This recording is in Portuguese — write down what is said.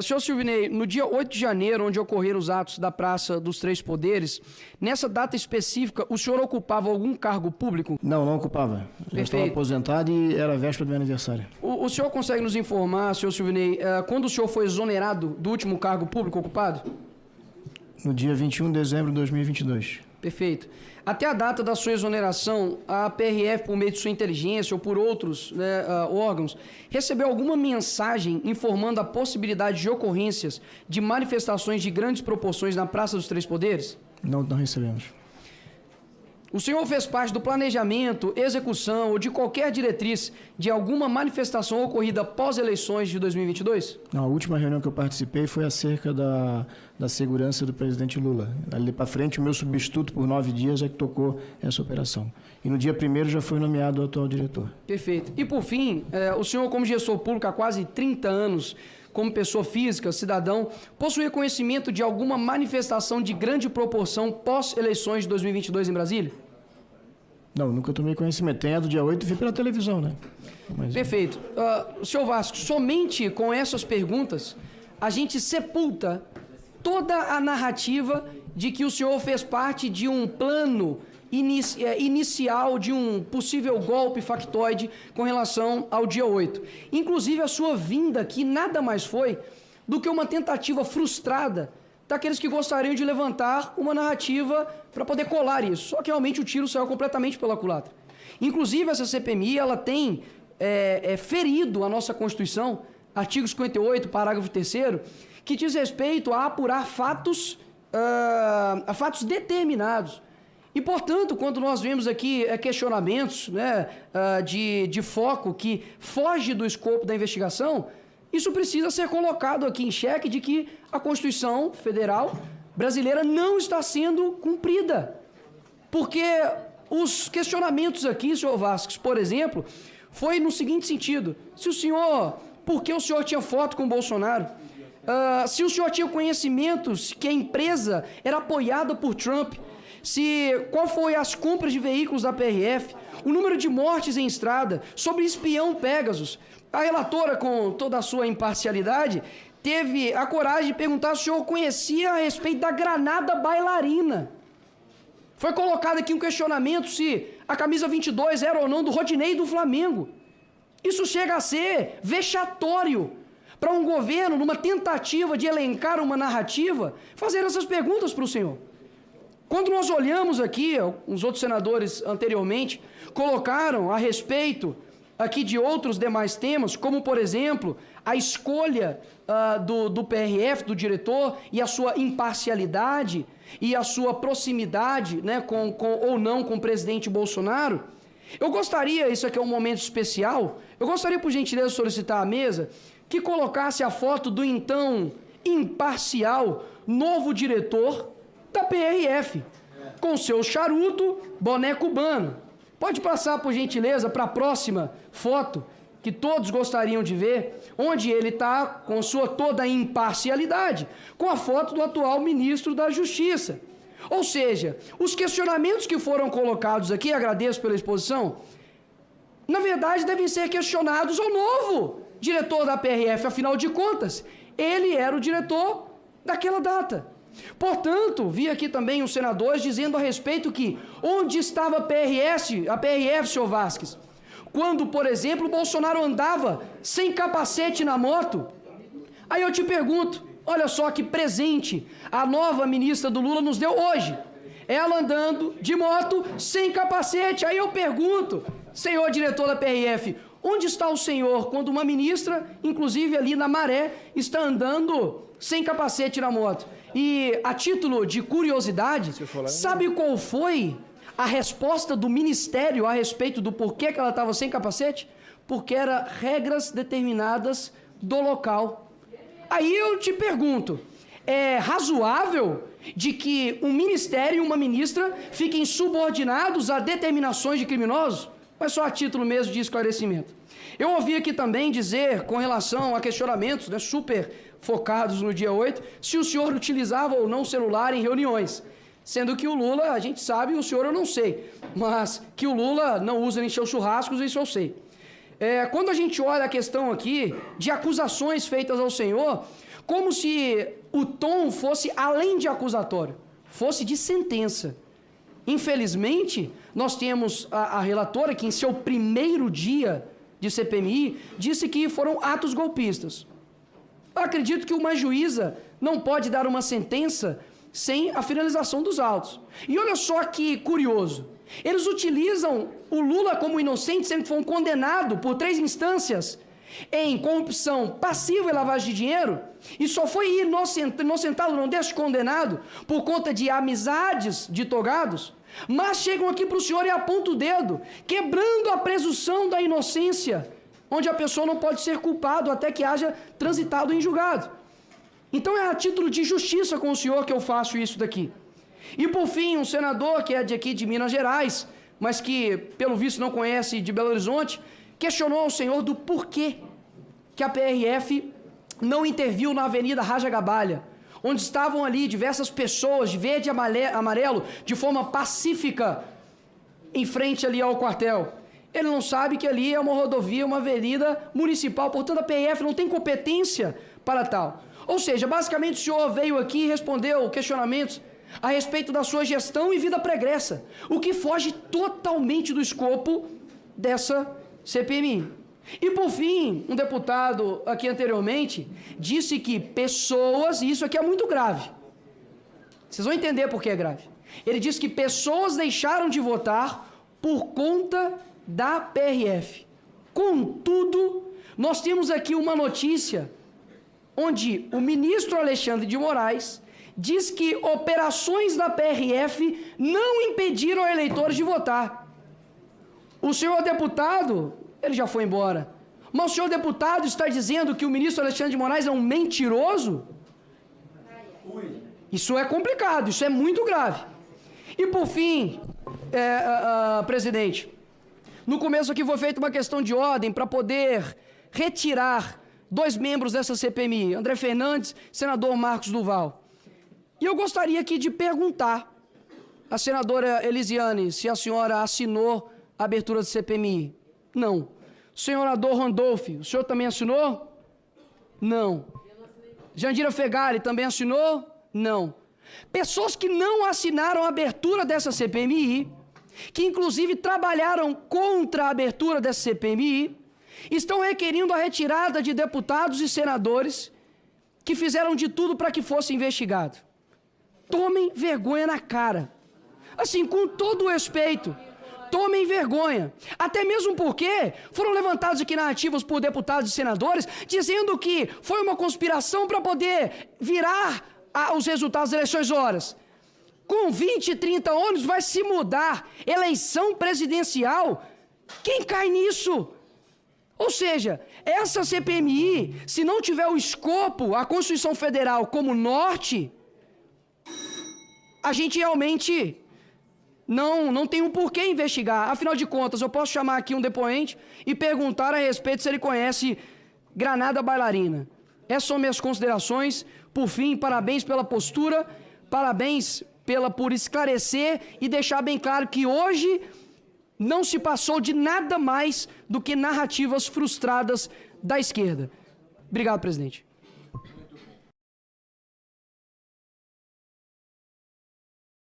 Senhor Silvinei, no dia 8 de janeiro, onde ocorreram os atos da Praça dos Três Poderes, nessa data específica, o senhor ocupava algum cargo público? Não, não ocupava. Já estava aposentado e era véspera do meu aniversário. O senhor consegue nos informar, senhor Silvinei, quando o senhor foi exonerado do último cargo público ocupado? No dia 21 de dezembro de 2022. Perfeito. Até a data da sua exoneração, a PRF, por meio de sua inteligência ou por outros órgãos, recebeu alguma mensagem informando a possibilidade de ocorrências de manifestações de grandes proporções na Praça dos Três Poderes? Não, não recebemos. O senhor fez parte do planejamento, execução ou de qualquer diretriz de alguma manifestação ocorrida pós-eleições de 2022? Não, a última reunião que eu participei foi acerca da segurança do presidente Lula. Ali para frente, o meu substituto por 9 dias é que tocou essa operação. E no dia 1º já foi nomeado o atual diretor. Perfeito. E por fim, o senhor, como gestor público há quase 30 anos, como pessoa física, cidadão, possui conhecimento de alguma manifestação de grande proporção pós-eleições de 2022 em Brasília? Não, nunca tomei conhecimento. Tem a do dia 8 e vi pela televisão, né? Mas... Perfeito. Senhor Vasco, somente com essas perguntas, a gente sepulta toda a narrativa de que o senhor fez parte de um plano inicial de um possível golpe factoide com relação ao dia 8. Inclusive, a sua vinda aqui nada mais foi do que uma tentativa frustrada daqueles que gostariam de levantar uma narrativa para poder colar isso. Só que realmente o tiro saiu completamente pela culatra. Inclusive, essa CPMI, ela tem ferido a nossa Constituição, artigo 58, parágrafo 3º, que diz respeito a apurar fatos determinados. E, portanto, quando nós vemos aqui questionamentos de foco que foge do escopo da investigação, isso precisa ser colocado aqui em xeque de que a Constituição Federal brasileira não está sendo cumprida. Porque os questionamentos aqui, senhor Vasques, por exemplo, foi no seguinte sentido: por que o senhor tinha foto com o Bolsonaro? Se o senhor tinha conhecimentos que a empresa era apoiada por Trump, qual foi as compras de veículos da PRF, o número de mortes em estrada, sobre espião Pegasus. A relatora, com toda a sua imparcialidade, teve a coragem de perguntar se o senhor conhecia a respeito da granada bailarina. Foi colocado aqui um questionamento se a camisa 22 era ou não do Rodinei do Flamengo. Isso chega a ser vexatório para um governo, numa tentativa de elencar uma narrativa, fazer essas perguntas para o senhor. Quando nós olhamos aqui, os outros senadores anteriormente colocaram a respeito aqui de outros demais temas, como, por exemplo, a escolha do PRF, do diretor, e a sua imparcialidade e a sua proximidade, né, ou não com o presidente Bolsonaro. Eu gostaria, isso aqui é um momento especial, eu gostaria, por gentileza, de solicitar à mesa que colocasse a foto do então imparcial novo diretor da PRF, com seu charuto, boné cubano. Pode passar, por gentileza, para a próxima foto, que todos gostariam de ver, onde ele está com sua toda imparcialidade, com a foto do atual ministro da Justiça. Ou seja, os questionamentos que foram colocados aqui, agradeço pela exposição, na verdade devem ser questionados ao novo diretor da PRF, afinal de contas, ele era o diretor daquela data. Portanto, vi aqui também os senadores dizendo a respeito que onde estava a PRF, senhor Vasques, quando, por exemplo, o Bolsonaro andava sem capacete na moto. Aí eu te pergunto, olha só que presente a nova ministra do Lula nos deu hoje. Ela andando de moto sem capacete. Aí eu pergunto, senhor diretor da PRF, onde está o senhor quando uma ministra, inclusive ali na Maré, está andando sem capacete na moto? E a título de curiosidade, sabe qual foi a resposta do Ministério a respeito do porquê que ela estava sem capacete? Porque eram regras determinadas do local. Aí eu te pergunto, é razoável de que um ministério e uma ministra fiquem subordinados a determinações de criminosos? Mas só a título mesmo de esclarecimento. Eu ouvi aqui também dizer, com relação a questionamentos, né, super focados no dia 8, se o senhor utilizava ou não celular em reuniões. Sendo que o Lula, a gente sabe, o senhor eu não sei, mas que o Lula não usa em seus churrascos, isso eu sei. quando a gente olha a questão aqui de acusações feitas ao Senhor, como se o tom fosse além de acusatório, fosse de sentença. Infelizmente, nós temos a relatora que em seu primeiro dia de CPMI disse que foram atos golpistas. Eu acredito que uma juíza não pode dar uma sentença sem a finalização dos autos. E olha só que curioso. Eles utilizam o Lula como inocente, sendo que foi condenado por 3 instâncias em corrupção passiva e lavagem de dinheiro, e só foi inocentado, não deixa condenado, por conta de amizades de togados, mas chegam aqui para o senhor e apontam o dedo, quebrando a presunção da inocência, onde a pessoa não pode ser culpado até que haja transitado em julgado. Então é a título de justiça com o senhor que eu faço isso daqui. E por fim, um senador que é de aqui de Minas Gerais, mas que pelo visto não conhece de Belo Horizonte, questionou ao senhor do porquê que a PRF não interviu na Avenida Raja Gabalha, onde estavam ali diversas pessoas de verde e amarelo, de forma pacífica, em frente ali ao quartel. Ele não sabe que ali é uma rodovia, uma avenida municipal, portanto a PRF não tem competência para tal. Ou seja, basicamente o senhor veio aqui e respondeu questionamentos a respeito da sua gestão e vida pregressa, o que foge totalmente do escopo dessa CPMI. E por fim, um deputado aqui anteriormente disse que pessoas, e isso aqui é muito grave, vocês vão entender por que é grave. Ele disse que pessoas deixaram de votar por conta da PRF. Contudo, nós temos aqui uma notícia onde o ministro Alexandre de Moraes diz que operações da PRF não impediram eleitores de votar. O senhor deputado, ele já foi embora, mas o senhor deputado está dizendo que o ministro Alexandre de Moraes é um mentiroso? Isso é complicado, isso é muito grave. E por fim, presidente, no começo aqui foi feita uma questão de ordem para poder retirar 2 membros dessa CPMI, André Fernandes, senador Marcos Duval. E eu gostaria aqui de perguntar à senadora Elisiane se a senhora assinou a abertura do CPMI. Não. Senador Randolph, o senhor também assinou? Não. Jandira Fegali também assinou? Não. Pessoas que não assinaram a abertura dessa CPMI, que inclusive trabalharam contra a abertura dessa CPMI, estão requerindo a retirada de deputados e senadores que fizeram de tudo para que fosse investigado. Tomem vergonha na cara. Assim, com todo o respeito, tomem vergonha. Até mesmo porque foram levantados aqui narrativas por deputados e senadores dizendo que foi uma conspiração para poder virar os resultados das eleições horas. Com 20, 30 anos vai se mudar eleição presidencial. Quem cai nisso? Ou seja, essa CPMI, se não tiver o escopo, a Constituição Federal como norte, a gente realmente não tem um porquê investigar. Afinal de contas, eu posso chamar aqui um depoente e perguntar a respeito se ele conhece Granada Bailarina. Essas são minhas considerações. Por fim, parabéns pela postura, parabéns por esclarecer e deixar bem claro que hoje não se passou de nada mais do que narrativas frustradas da esquerda. Obrigado, presidente.